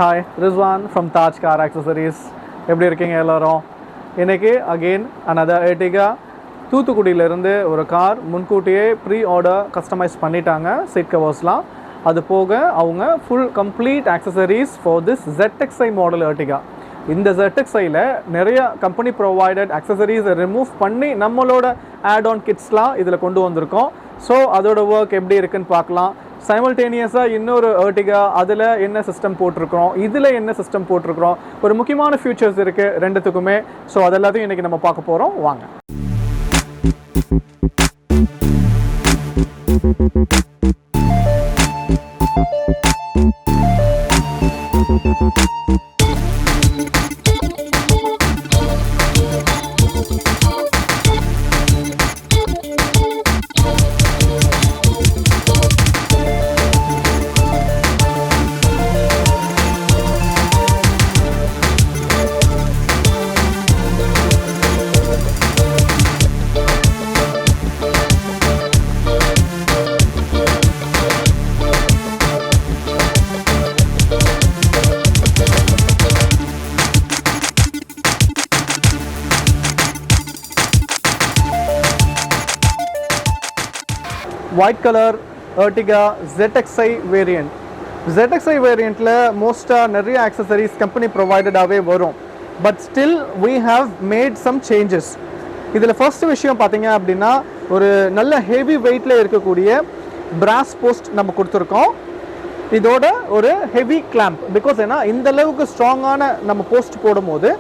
Hi, Rizwan from Taj Car Accessories. எப்படி இருக்கீங்க எல்லாரும்? இன்னைக்கு again another Ertiga தூத்துக்குடியிலிருந்து ஒரு கார் முன்கூட்டியே ப்ரீ ஆர்டர் கஸ்டமைஸ் பண்ணிட்டாங்க சீட் கவர்ஸ்லாம். அது போக அவங்க full complete accessories for this ZXi model Ertiga. இந்த ZXiல நிறைய கம்பெனி ப்ரொவைடட் ஆக்சசரிஸை ரிமூவ் பண்ணி நம்மளோட ஆட் ஆன் கிட்ஸ்லாம் இதில் கொண்டு வந்திருக்கோம். ஸோ அதோட ஒர்க் எப்படி இருக்குன்னு பார்க்கலாம். சைமல்டேனியஸாக இன்னொரு Ertiga அதில் என்ன சிஸ்டம் போட்டிருக்கிறோம், இதில் என்ன சிஸ்டம் போட்டிருக்கிறோம், ஒரு முக்கியமான ஃபியூச்சர்ஸ் இருக்குது ரெண்டுத்துக்குமே. ஸோ அதெல்லாத்தையும் இன்றைக்கி நம்ம பார்க்க போகிறோம். வாங்க. White colour Ertiga ZXi variant. ZXi வேரியண்ட்டில் மோஸ்ட்டாக நிறைய ஆக்சசரிஸ் கம்பெனி ப்ரொவைடடாகவே வரும். But still we have made some changes. இதில் ஃபர்ஸ்ட் விஷயம் பார்த்தீங்க அப்படின்னா ஒரு நல்ல ஹெவி வெயிட்டில் இருக்கக்கூடிய பிராஸ் போஸ்ட் நம்ம கொடுத்துருக்கோம். இதோட ஒரு ஹெவி கிளாம்ப். பிகாஸ் ஏன்னா இந்த அளவுக்கு ஸ்ட்ராங்கான நம்ம போஸ்ட் போடும்போது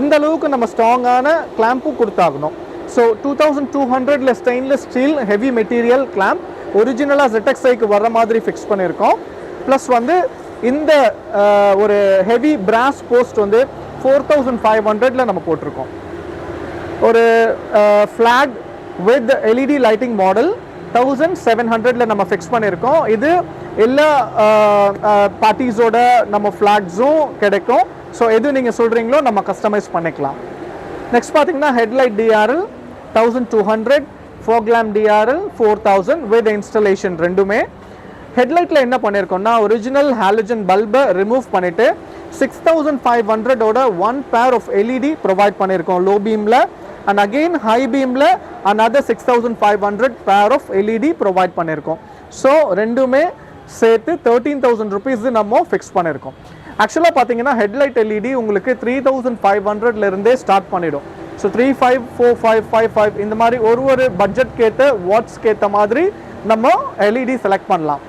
இந்த அளவுக்கு நம்ம ஸ்ட்ராங்கான கிளாம்பும் கொடுத்தாகணும். So 2200 stainless steel heavy material clamp ஒரிஜினலாக ZXiக்கு வர்ற மாதிரி ஃபிக்ஸ் பண்ணியிருக்கோம். ப்ளஸ் வந்து இந்த ஒரு ஹெவி பிராஸ் போஸ்ட் வந்து 4500 நம்ம போட்டிருக்கோம். ஒரு flag with LED lighting model 1700 நம்ம ஃபிக்ஸ் பண்ணியிருக்கோம். இது எல்லா பார்ட்டிஸோட நம்ம ஃப்ளாக்ஸும் கிடைக்கும். ஸோ எது நீங்கள் சொல்கிறீங்களோ நம்ம கஸ்டமைஸ் பண்ணிக்கலாம். நெக்ஸ்ட் பார்த்தீங்கன்னா headlight DRL 1200, fog lamp DRL 4000 with installation ரெண்டுமே. ஹெட்லைட்டில் என்ன பண்ணியிருக்கோம்னா ஒரிஜினல் ஹாலஜன் பல்பை ரிமூவ் பண்ணிவிட்டு 6500 one pair of LED provide பண்ணியிருக்கோம் லோ பீமில். அண்ட் அகெயின் ஹை பீமில் another 6500 pair of LED provide பண்ணியிருக்கோம். ஸோ ரெண்டுமே சேர்த்து 13000 rupees நம்ம ஃபிக்ஸ் பண்ணியிருக்கோம். ஆக்சுவலாக பார்த்தீங்கன்னா ஹெட்லைட் LED உங்களுக்கு 3500 ஸ்டார்ட் பண்ணிடும். ஸோ 35, 45, 55 இந்த மாதிரி ஒரு பட்ஜெட்க்கு ஏற்ற வாட்ஸ்க்கு ஏற்ற மாதிரி நம்ம LED செலக்ட் பண்ணலாம்.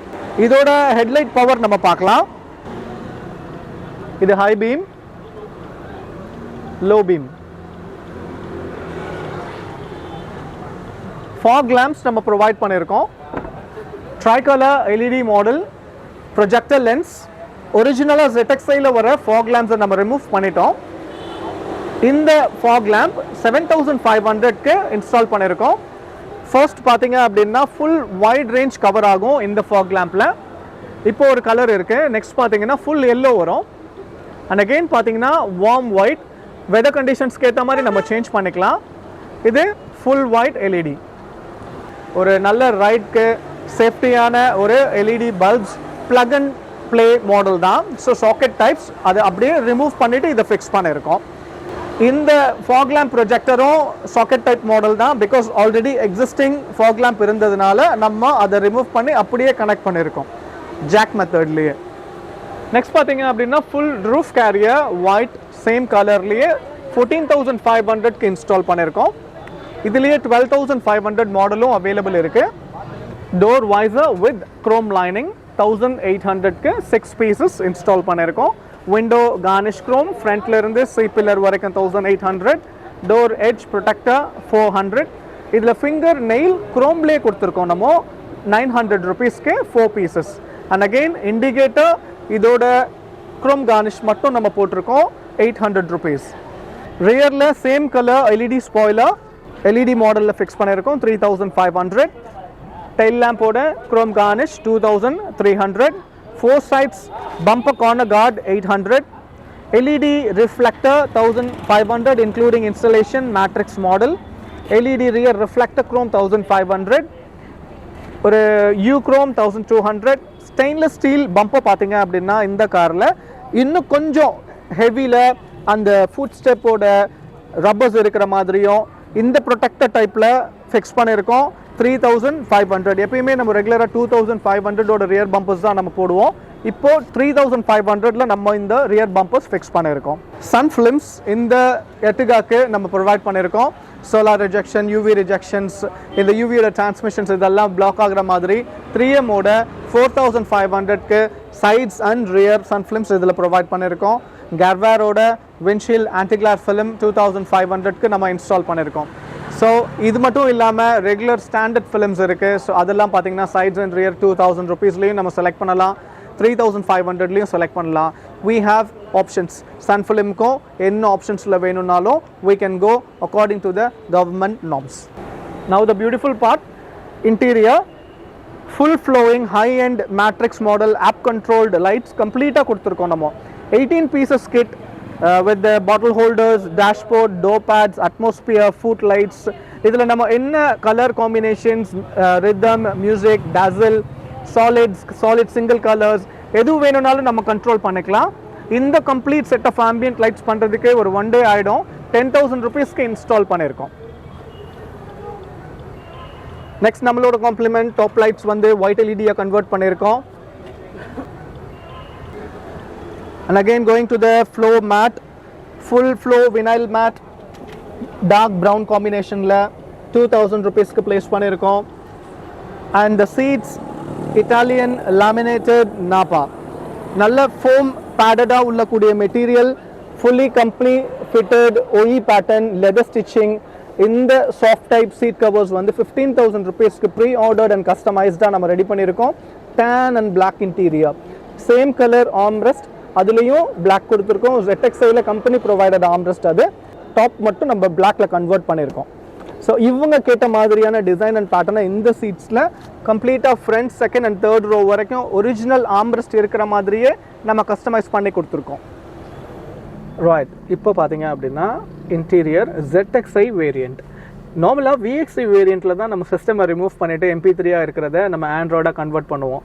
இதோட ஹெட்லைட் பவர் நம்ம பார்க்கலாம். இது high beam, low beam. Fog lamps நம்ம ப்ரொவைட் பண்ணியிருக்கோம். Tricolour LED model, projector lens. ஒரிஜினலாக ZXiல வர ஃபாக் லேம்ப்ஸை நம்ம ரிமூவ் பண்ணிட்டோம். இந்த ஃபாக் லேம்ப் 7500க்கு இன்ஸ்டால் பண்ணியிருக்கோம். ஃபர்ஸ்ட் பார்த்தீங்க அப்படின்னா ஃபுல் வைட் ரேஞ்ச் கவர் ஆகும் இந்த ஃபாக் லேம்பில். இப்போ ஒரு கலர் இருக்குது. நெக்ஸ்ட் பார்த்தீங்கன்னா ஃபுல் எல்லோ வரும். அண்ட் அகெயின் பார்த்தீங்கன்னா வார்ம் ஒயிட். வெதர் கண்டிஷன்ஸ்க்கு ஏற்ற மாதிரி நம்ம சேஞ்ச் பண்ணிக்கலாம். இது ஃபுல் ஒயிட் LED. ஒரு நல்ல ரைட்க்கு சேஃப்டியான ஒரு LED bulbs, plug and play model தான். ஸோ சாக்கெட் டைப்ஸ் அதை அப்படியே ரிமூவ் பண்ணிவிட்டு இதை ஃபிக்ஸ் பண்ணியிருக்கோம். இந்த ஃபாக் லேம்ப் ப்ரொஜெக்டரும் சாக்கெட் டைப் மாடல் தான். Because already existing fog lamp இருந்ததுனால நம்ம அதை ரிமூவ் பண்ணி அப்படியே கனெக்ட் பண்ணியிருக்கோம் ஜாக் மெத்தட்லேயே. நெக்ஸ்ட் பார்த்தீங்க அப்படின்னா full roof carrier white same கலர்லேயே 14500க்கு இன்ஸ்டால் பண்ணியிருக்கோம். இதுலேயே 12500 மாடலும் அவைலபிள் இருக்குது. Door visor with chrome lining 1800க்கு 6 பீசஸ் இன்ஸ்டால் பண்ணியிருக்கோம். விண்டோ கார்னிஷ் க்ரோம் ஃப்ரண்ட்ல இருந்து சி பில்லர் வரைக்கும் 1800. Door edge protector 400. இதில் ஃபிங்கர் நெயில் க்ரோம்லேயே கொடுத்துருக்கோம் நம்ம 900 rupeesக்கு 4 பீசஸ். அண்ட் அகெயின் இண்டிகேட்டர் இதோட க்ரோம் கார்னிஷ் மட்டும் நம்ம போட்டிருக்கோம் 800 rupees. ரியரில் same colour LED spoiler LED மாடலில் ஃபிக்ஸ் பண்ணியிருக்கோம் 3500. டெயில் லேம்போட chrome garnish 2300. 4 sides bumper corner guard 800. LED reflector 1500 including installation matrix model. LED rear reflector chrome 1500. ஒரு U chrome 1200. Stainless steel bumper பார்த்தீங்க அப்படின்னா இந்த காரில் இன்னும் கொஞ்சம் ஹெவியில் அந்த ஃபுட் ஸ்டெப்போட ரப்பர்ஸ் இருக்கிற மாதிரியும் இந்த ப்ரொடெக்டர் டைப்பில் ஃபிக்ஸ் பண்ணியிருக்கோம். 3500. எப்பயுமே நம்ம ரெகுலராக 2500 ரியர் பம்பர்ஸ் தான் நம்ம போடுவோம். இப்போ 3500 நம்ம இந்த ரியர் பம்பர்ஸ் ஃபிக்ஸ் பண்ணியிருக்கோம். சன் ஃபிலிம்ஸ் இந்த எர்டிகாக்கு நம்ம ப்ரொவைட் பண்ணியிருக்கோம். சோலார் ரிஜெக்ஷன், யூவி ரிஜெக்ஷன்ஸ், இந்த யூவியோட டிரான்ஸ்மிஷன்ஸ் இதெல்லாம் பிளாக் ஆகிற மாதிரி 3Mோட 4500க்கு sides and rear sun films இதில் ப்ரொவைட் பண்ணியிருக்கோம். கேர்வேரோட விண்ட்ஷீல்ட் ஆன்டிகிளார் ஃபிலிம் 2500க்கு நம்ம இன்ஸ்டால் பண்ணியிருக்கோம். ஸோ இது மட்டும் இல்லாமல் ரெகுலர் ஸ்டாண்டர்ட் ஃபிலிம்ஸ் இருக்குது. ஸோ அதெல்லாம் பார்த்தீங்கன்னா சைட்ஸ் அண்ட் ரியர் 2000 rupeesலையும் நம்ம செலக்ட் பண்ணலாம், 3500லையும் செலக்ட் பண்ணலாம். we have options. சன் ஃபிலிம்க்கும் என்ன ஆப்ஷன்ஸில் வேணும்னாலும் we can go according to the government norms. Now the beautiful part, interior, full flowing high end matrix model app controlled lights கம்ப்ளீட்டாக கொடுத்துருக்கோம். நம்ம 18 pieces kit with the bottle holders, dashboard, door pads, atmosphere, foot lights. இதில் நம்ம என்ன colour combinations, rhythm, music, dazzle, solid single colors எது வேணும்னாலும் நம்ம control பண்ணிக்கலாம். இந்த complete set of ambient lights பண்ணுறதுக்கு ஒரு 1 day ஆகிடும். 10,000 rupeesக்கு இன்ஸ்டால் பண்ணியிருக்கோம். நெக்ஸ்ட் நம்மளோட காம்ப்ளிமெண்ட் டாப் லைட்ஸ் வந்து ஒயிட் எல்இடியை கன்வெர்ட் பண்ணியிருக்கோம். And again going to the flow mat, full flow vinyl mat, dark brown combination la 2000 rupees ku place பண்ணிருக்கோம். And the seats Italian laminated Napa, நல்ல foam padded உள்ள கூடிய material, fully company fitted OE pattern leather stitching. இந்த soft type seat covers வந்து 15,000 rupees ku pre-ordered and customized நம்ம ready பண்ணிருக்கோம். Tan and black interior, same color armrest, அதுலேயும் black கொடுத்துருக்கோம். ZXIல company provided ஆர்ம்ரெஸ்ட், அது டாப் மட்டும் நம்ம பிளாக்ல கன்வெர்ட் பண்ணியிருக்கோம். ஸோ இவங்க கேட்ட மாதிரியான டிசைன் அண்ட் பேட்டர்னை இந்த சீட்ஸில் கம்ப்ளீட்டாக front, second and third row வரைக்கும் ஒரிஜினல் ஆர்ம்ரெஸ்ட் இருக்கிற மாதிரியே நம்ம கஸ்டமைஸ் பண்ணி கொடுத்துருக்கோம். ரைட், இப்போ பார்த்தீங்க அப்படின்னா இன்டீரியர் ZXI வேரியண்ட். நார்மலாக VXI வேரியண்ட்டில் தான் நம்ம சிஸ்டமை ரிமூவ் பண்ணிவிட்டு MP3 இருக்கிறத நம்ம ஆண்ட்ராய்டாக கன்வெர்ட் பண்ணுவோம்.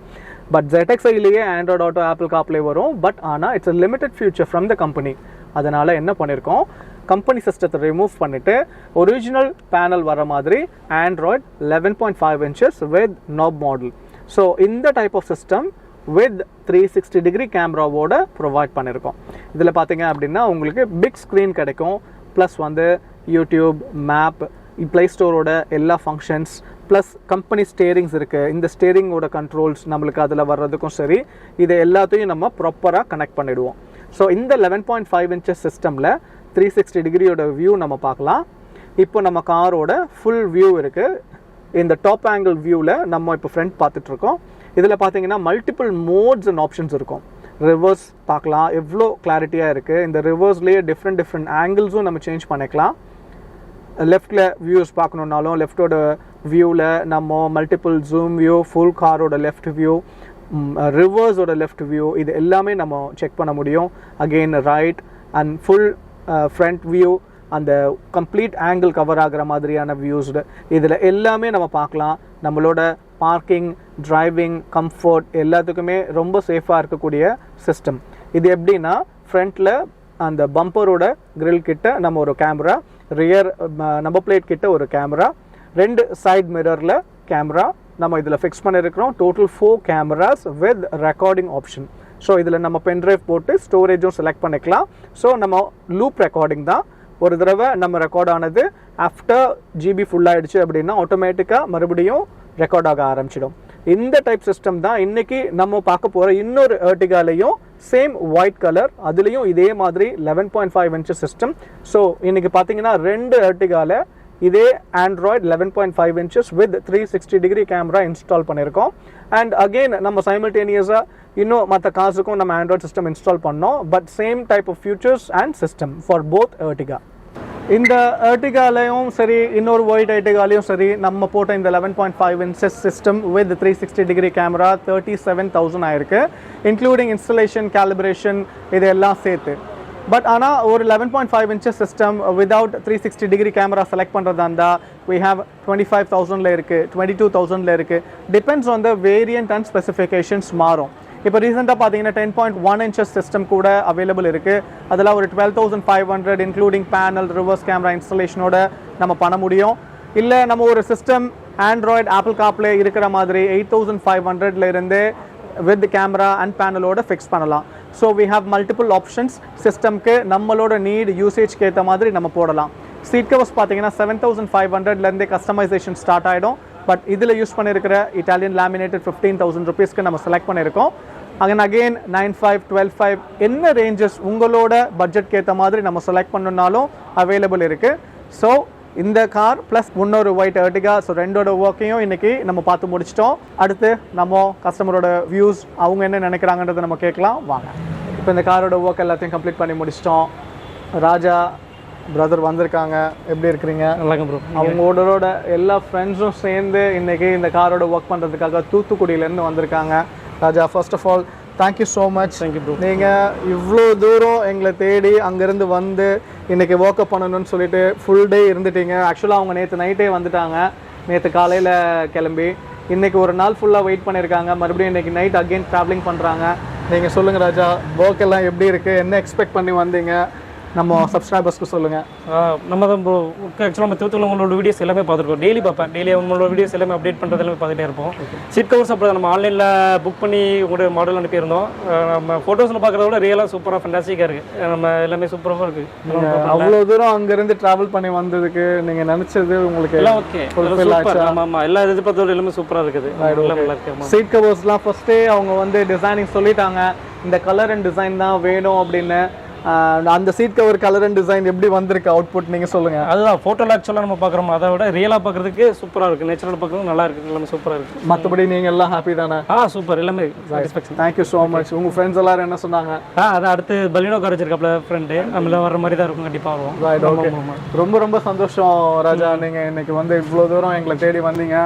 பட் ZXIலேயே ஆண்ட்ராய்டு ஆட்டோ, ஆப்பிள் காப்லே வரும். பட் ஆனால் it's a limited future from the company. அதனால் என்ன பண்ணியிருக்கோம், கம்பெனி சிஸ்டத்தை ரிமூவ் பண்ணிவிட்டு ஒரிஜினல் பேனல் வர மாதிரி Android 11.5 inches with knob model. So இந்த டைப் ஆஃப் சிஸ்டம் வித் 360 கேமராவோட ப்ரொவைட் பண்ணியிருக்கோம். இதில் பார்த்தீங்க அப்படின்னா உங்களுக்கு பிக் ஸ்க்ரீன் கிடைக்கும். ப்ளஸ் வந்து யூடியூப், மேப், ப்ளே ஸ்டோரோட எல்லா ஃபங்க்ஷன்ஸ், ப்ளஸ் கம்பெனி ஸ்டேரிங்ஸ் இருக்குது. இந்த ஸ்டேரிங்கோட கண்ட்ரோல்ஸ் நம்மளுக்கு அதில் வர்றதுக்கும் சரி, இதை எல்லாத்தையும் நம்ம ப்ராப்பராக கனெக்ட் பண்ணிவிடுவோம். ஸோ இந்த 11.5 inches சிஸ்டமில் 360 வியூ நம்ம பார்க்கலாம். இப்போ நம்ம காரோட ஃபுல் வியூ இருக்குது. இந்த டாப் ஆங்கிள் வியூவில் நம்ம இப்போ ஃப்ரண்ட் பார்த்துட்ருக்கோம். இதில் பார்த்தீங்கன்னா மல்டிபிள் மோட்ஸ் அண்ட் ஆப்ஷன்ஸ் இருக்கும். ரிவர்ஸ் பார்க்கலாம், எவ்வளோ கிளாரிட்டியாக இருக்குது. இந்த ரிவர்ஸ்லேயே டிஃப்ரெண்ட் ஆங்கிள்ஸும் நம்ம சேஞ்ச் பண்ணிக்கலாம். லெஃப்டில் வியூஸ் பார்க்கணுன்னாலும் லெஃப்டோட வியூவில் நம்ம மல்டிபிள் ஜூம் வியூ, ஃபுல் காரோட லெஃப்ட் வியூ, ரிவர்ஸோட லெஃப்ட் வியூ, இது எல்லாமே நம்ம செக் பண்ண முடியும். Again right and full front view, அந்த கம்ப்ளீட் ஆங்கிள் கவர் ஆகிற மாதிரியான வியூஸ்டு இதில் எல்லாமே நம்ம பார்க்கலாம். நம்மளோட பார்க்கிங், டிரைவிங், கம்ஃபர்ட் எல்லாத்துக்குமே ரொம்ப சேஃபாக இருக்கக்கூடிய சிஸ்டம். இது எப்படின்னா ஃப்ரண்ட்டில் அந்த பம்பரோட கிரில் கிட்ட நம்ம ஒரு கேமரா, ரியர் நம்பர் பிளேட் கிட்ட ஒரு கேமரா, 2 சைட் மிரரில் கேமரா நம்ம இதில் ஃபிக்ஸ் பண்ணியிருக்கிறோம். Total 4 cameras with recording option. So இதில் நம்ம பென்ட்ரைவ் போட்டு ஸ்டோரேஜும் செலக்ட் பண்ணிக்கலாம். ஸோ நம்ம லூப் ரெக்கார்டிங் தான். ஒரு தடவை நம்ம ரெக்கார்ட் ஆனது ஆஃப்டர் GB ஃபுல் ஆகிடுச்சு அப்படின்னா ஆட்டோமேட்டிக்காக மறுபடியும் ரெக்கார்ட் ஆக ஆரம்பிச்சிடும். இந்த டைப் சிஸ்டம் தான் இன்றைக்கி நம்ம பார்க்க போகிற இன்னொரு எர்டிகாலையும் சேம் ஒயிட் கலர், அதுலேயும் இதே மாதிரி 11.5 inches சிஸ்டம். ஸோ இன்றைக்கி பார்த்தீங்கன்னா 2 எர்டிகாவில் இதே Android 11.5 inches with 360 camera install பண்ணியிருக்கோம். அண்ட் அகெயின் நம்ம சைமல்டேனியஸாக இன்னும் மற்ற காசுக்கும் நம்ம ஆண்ட்ராய்டு சிஸ்டம் இன்ஸ்டால் பண்ணோம். But same type of features and system for both Ertiga. இந்த எர்டிகாலையும் சரி, இன்னொரு ஒயிட் எர்டிகாலையும் சரி, நம்ம போட்ட இந்த 11.5 inches சிஸ்டம் வித் 360 கேமரா 37,000 ஆயிருக்கு, இன்க்ளூடிங் இன்ஸ்டலேஷன், கேலிப்ரேஷன் இது எல்லாம் சேர்த்து. பட் ஆனால் ஒரு 11.5 inches system without 360 camera select பண்ணுறதா இருந்தால் we have 25,000ல இருக்குது, 22,000ல இருக்குது. Depends on the variant and specifications மாறும். இப்போ ரீசெண்டாக பார்த்தீங்கன்னா 10.1 inches சிஸ்டம் கூட அவைலபிள் இருக்குது. அதெல்லாம் ஒரு 12,500 இன்க்ளூடிங் பேனல் ரிவர்ஸ் கேமரா இன்ஸ்டலேஷனோட நம்ம பண்ண முடியும். இல்லை நம்ம ஒரு சிஸ்டம் ஆண்ட்ராய்டு ஆப்பிள் காப்லே இருக்கிற மாதிரி 8,500 இருந்து வித் கேமரா அண்ட் பேனலோட ஃபிக்ஸ் பண்ணலாம். So we have multiple options. சிஸ்டம்க்கு நம்மளோட நீட் யூசேஜ்க்கு ஏற்ற மாதிரி நம்ம போடலாம். சீட் கவர்ஸ் பார்த்தீங்கன்னா 7,500லேருந்தே கஸ்டமைசேஷன் ஸ்டார்ட் ஆகிடும். பட் இதில் யூஸ் பண்ணியிருக்கிற இட்டாலியன் லேமினேட்டட் 15,000 rupeesக்கு நம்ம செலக்ட் பண்ணியிருக்கோம். அகைன் 9,500, 12,500 என்ன ரேஞ்சஸ் உங்களோட பட்ஜெட்க்கு ஏற்ற மாதிரி நம்ம செலக்ட் பண்ணணுன்னாலும் அவைலபிள் இருக்குது. ஸோ இந்த கார் ப்ளஸ் இன்னொரு ஒயிட் Ertiga, ஸோ ரெண்டோட ஒர்க்கையும் இன்றைக்கி நம்ம பார்த்து முடிச்சிட்டோம். அடுத்து நம்ம கஸ்டமரோட வியூஸ் அவங்க என்ன நினைக்கிறாங்கன்றதை நம்ம கேட்கலாம் வாங்க. இப்போ இந்த காரோட ஒர்க் எல்லாத்தையும் கம்ப்ளீட் பண்ணி முடிச்சிட்டோம். ராஜா பிரதர் வந்திருக்காங்க. எப்படி இருக்கிறீங்க? நல்லா ப்ரோ. அவங்களோட எல்லா ஃப்ரெண்ட்ஸும் சேர்ந்து இன்றைக்கி இந்த காரோட ஒர்க் பண்ணுறதுக்காக தூத்துக்குடியிலேருந்து வந்திருக்காங்க. Raja, first of all thank you so much. Thank you bro. நீங்கள் இவ்வளோ தூரம் எங்களை தேடி அங்கேருந்து வந்து இன்றைக்கி ஒர்க்கப் பண்ணணும்னு சொல்லிட்டு ஃபுல் டே இருந்துட்டீங்க. ஆக்சுவலாக அவங்க நேற்று நைட்டே வந்துட்டாங்க. நேற்று காலையில் கிளம்பி இன்றைக்கி ஒரு நாள் ஃபுல்லாக வெயிட் பண்ணியிருக்காங்க. மறுபடியும் இன்றைக்கி நைட் அகெயின் ட்ராவலிங் பண்ணுறாங்க. நீங்கள் சொல்லுங்கள் ராஜா, ஒர்க் எல்லாம் எப்படி இருக்குது? என்ன எக்ஸ்பெக்ட் பண்ணி வந்தீங்க? நம்ம சப்ஸ்கிரைபர்ஸ்க்கு சொல்லுங்கள். நம்ம தான் ப்ரோ ஆக்சுவலாக நம்ம திருத்தூரில் உங்களோட வீடியோஸ் எல்லாமே பார்த்துருக்கோம். டெய்லி பார்ப்பேன். டெய்லி உங்களோட வீடியோஸ் எல்லாமே அப்டேட் பண்ணுறது எல்லாமே பார்த்துட்டே இருப்போம். சீட் கவர்ஸ் அப்படி நம்ம ஆன்லைனில் புக் பண்ணி உங்களோட மாடல் அனுப்பியிருந்தோம். நம்ம ஃபோட்டோஸில் பார்க்குறத விட ரியலாக சூப்பராக ஃபண்டாஸ்டிக்காக இருக்குது. நம்ம எல்லாமே சூப்பராக இருக்குது. அவ்வளோ தூரம் அங்கேருந்து ட்ராவல் பண்ணி வந்ததுக்கு நீங்கள் நினச்சது உங்களுக்கு எல்லாம் ஓகே. ஆமாம், எல்லா எதிர்பார்த்தோட எல்லாமே சூப்பராக இருக்குது. சீட் கவர்ஸ்லாம் ஃபஸ்ட்டே அவங்க வந்து டிசைனிங் சொல்லிட்டாங்க, இந்த கலர் அண்ட் டிசைன் தான் வேணும் அப்படின்னு. அந்த seat cover colour and design எப்படி வந்திருக்கு அவுட்புட் நீங்கள் சொல்லுங்கள். அதுதான் ஃபோட்டோவில் ஆக்சுவலாக நம்ம பார்க்குறோம். அதை விட ரியலாக பார்க்குறதுக்கு சூப்பராக இருக்குது. நேச்சுரல் பார்க்குறது நல்லா இருக்குது. எல்லாமே சூப்பராக இருக்குது. மற்றபடி நீங்கள் எல்லாம் ஹாப்பி தானே? சூப்பர். எல்லாமே சாட்டிஸ்ஃபேக்ஷன். Thank you so much. உங்கள் ஃப்ரெண்ட்ஸ் எல்லாரும் என்ன சொன்னாங்க? அதான் அடுத்து பலினோ கார் வச்சிருக்காப்ல ஃப்ரெண்டு, நம்மள வர மாதிரி தான் இருக்கும். கண்டிப்பாக வரும். ரொம்ப ரொம்ப சந்தோஷம் ராஜா, நீங்கள் இன்னைக்கு வந்து இவ்வளோ தூரம் எங்களை தேடி வந்தீங்க.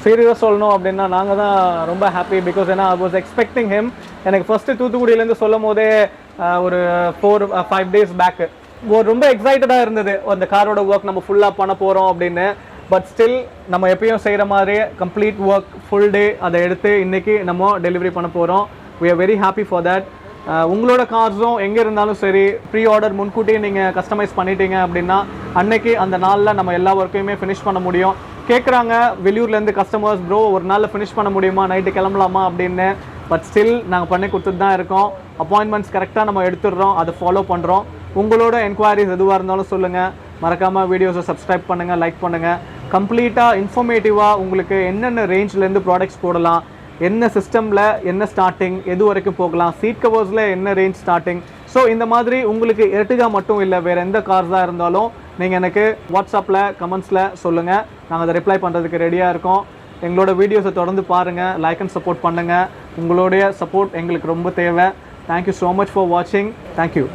சீரியஸாக சொல்லணும் அப்படின்னா நாங்கள் தான் ரொம்ப ஹாப்பி. பிகாஸ் ஏன்னா ஐ வாஸ் எக்ஸ்பெக்டிங் ஹிம். எனக்கு ஃபஸ்ட்டு தூத்துக்குடியிலேருந்து சொல்லும் போதே ஒரு 4-5 days பேக்கு ரொம்ப எக்ஸைட்டடாக இருந்தது. அந்த காரோட ஒர்க் நம்ம ஃபுல்லாக பண்ண போகிறோம் அப்படின்னு. பட் ஸ்டில் நம்ம எப்பயும் செய்கிற மாதிரி கம்ப்ளீட் ஒர்க் ஃபுல் டே அதை எடுத்து இன்றைக்கி நம்ம டெலிவரி பண்ண போகிறோம். We are very happy for that. உங்களோட கார்ஸும் எங்கே இருந்தாலும் சரி, ப்ரீ ஆர்டர் முன்கூட்டியே நீங்கள் கஸ்டமைஸ் பண்ணிட்டீங்க அப்படின்னா அன்னைக்கு அந்த நாளில் நம்ம எல்லா ஒர்க்கையுமே ஃபினிஷ் பண்ண முடியும். கேட்குறாங்க வெளியூர்லேருந்து கஸ்டமர்ஸ், ப்ரோ ஒரு நாளில் ஃபினிஷ் பண்ண முடியுமா, நைட்டு கிளம்பலாமா அப்படின்னு. பட் ஸ்டில் நாங்கள் பண்ணி கொடுத்துட்டு தான் இருக்கோம். அப்பாயின்மெண்ட்ஸ் கரெக்டாக நம்ம எடுத்துடுறோம், அதை ஃபாலோ பண்ணுறோம். உங்களோட என்கொயரிஸ் எதுவாக இருந்தாலும் சொல்லுங்கள். மறக்காமல் வீடியோஸை சப்ஸ்கிரைப் பண்ணுங்கள், லைக் பண்ணுங்கள். கம்ப்ளீட்டாக இன்ஃபர்மேட்டிவாக உங்களுக்கு என்னென்ன ரேஞ்சிலேருந்து ப்ராடக்ட்ஸ் போடலாம், என்ன சிஸ்டமில் என்ன ஸ்டார்டிங், எது வரைக்கும் போகலாம், சீட் கவர்ஸில் என்ன ரேஞ்ச் ஸ்டார்டிங். ஸோ இந்த மாதிரி உங்களுக்கு Ertiga மட்டும் இல்லை, வேறு எந்த கார்ஸாக இருந்தாலும் நீங்கள் எனக்கு வாட்ஸ்அப்பில் கமெண்ட்ஸில் சொல்லுங்கள். நாங்கள் அதை ரிப்ளை பண்ணுறதுக்கு ரெடியாக இருக்கோம். எங்களோட வீடியோஸை தொடர்ந்து பாருங்கள், லைக் அண்ட் சப்போர்ட் பண்ணுங்கள். உங்களுடைய சப்போர்ட் எங்களுக்கு ரொம்ப தேவை. தேங்க்யூ ஸோ மச் ஃபார் வாட்சிங். தேங்க்யூ.